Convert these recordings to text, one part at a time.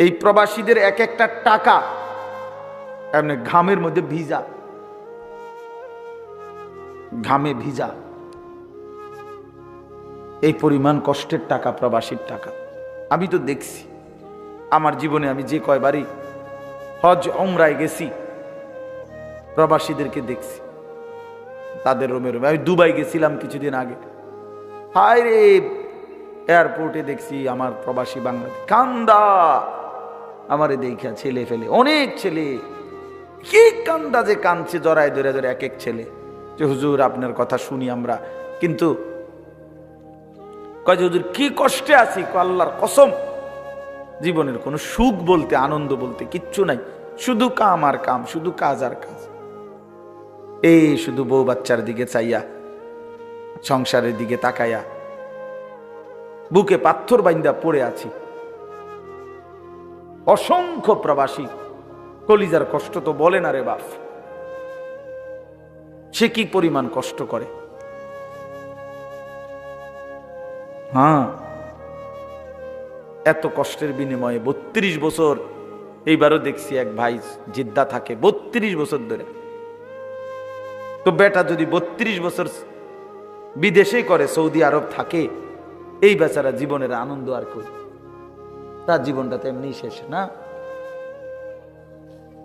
এই প্রবাসীদের এক একটা টাকা এমনি ঘামের মধ্যে ভিজা, ঘামে ভিজা। এই পরিমাণ কষ্টের টাকা, প্রবাসীর টাকা। আমি তো দেখছি আমার জীবনে, আমি যে কয়বারই হজ উমরায় গেছি, প্রবাসীদেরকে দেখছি তাদের রোমে রোমে। আমি দুবাই গেছিলাম কিছুদিন আগে, হায় রে, এয়ারপোর্টে দেখছি আমার প্রবাসী বাংলাদেশ কান্দা, আমারে দেখা ছেলে ফেলে, অনেক ছেলে কি কান্দা যে কাঁদছে, জড়ায় ধরে ধরে এক এক ছেলে, যে হুজুর আপনার কথা শুনি আমরা, কিন্তু কয় যে হুজুর কি কষ্টে আছি, আল্লাহর কসম জীবনের কোনো সুখ বলতে, আনন্দ বলতে কিচ্ছু নাই, শুধু কাম আর কাম, শুধু কাজ আর কাজ। এই শুধু বউ বাচ্চার দিকে চাইয়া, সংসারের দিকে তাকাইয়া বুকে পাথর বাইন্দা পড়ে আছি। অসংখ্য প্রবাসী, কলিজার কষ্ট তো বলে না রে বাপ, সে কি পরিমাণ কষ্ট করে। হ্যাঁ, এত কষ্টের বিনিময়ে 32 বছর, এইবারও দেখছি এক ভাই জিদ্দা থাকে 32 বছর ধরে। তো বেটা যদি 32 বছর বিদেশে করে, সৌদি আরব থাকে, এই বেচারা জীবনের আনন্দ আর কই, তার জীবনটা তো এমনি শেষ না।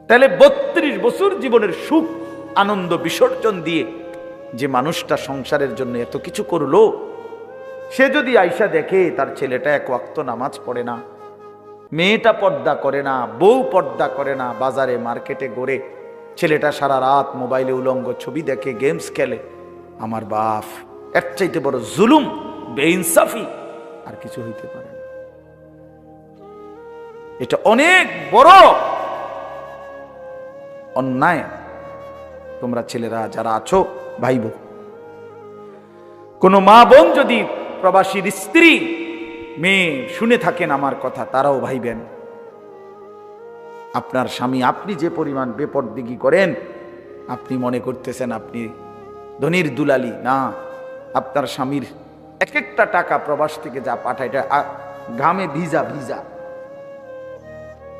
তাহলে 32 বছর জীবনের সুখ আনন্দ বিসর্জন দিয়ে যে মানুষটা সংসারের জন্য এত কিছু করলো, সে যদি আইসা দেখে তার ছেলেটা এক ওয়াক্ত নামাজ পড়ে না, মেয়েটা পর্দা করে না, বউ পর্দা করে না, বাজারে মার্কেটে ঘোরে, ছেলেটা সারা রাত মোবাইলে উলঙ্গ ছবি দেখে, গেমস খেলে, আমার বাপ, এর চাইতে বড় জুলুম, বেইনসাফি আর কিছু হইতে পারে না। এটা অনেক বড় অন্যায়। তোমরা ছেলেরা যারা আছো, ভাই বোন, কোন মা বোন যদি প্রবাসীর স্ত্রী মেয়ে শুনে থাকেন আমার কথা, তারাও ভাইবেন, আপনার স্বামী, আপনি যে পরিমাণ বেপরদিগি করেন, আপনি মনে করতেছেন আপনি ধনির দুলালি, না, আপনার স্বামীর এক একটা টাকা প্রবাস থেকে যা পাঠায়, এটা ঘামে ভিজা ভিজা,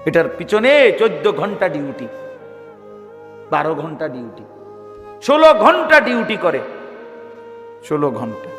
এটার পিছনে 14 ঘন্টা ডিউটি, 12 ঘন্টা ডিউটি, 16 ঘন্টা ডিউটি করে, 16 ঘন্টা।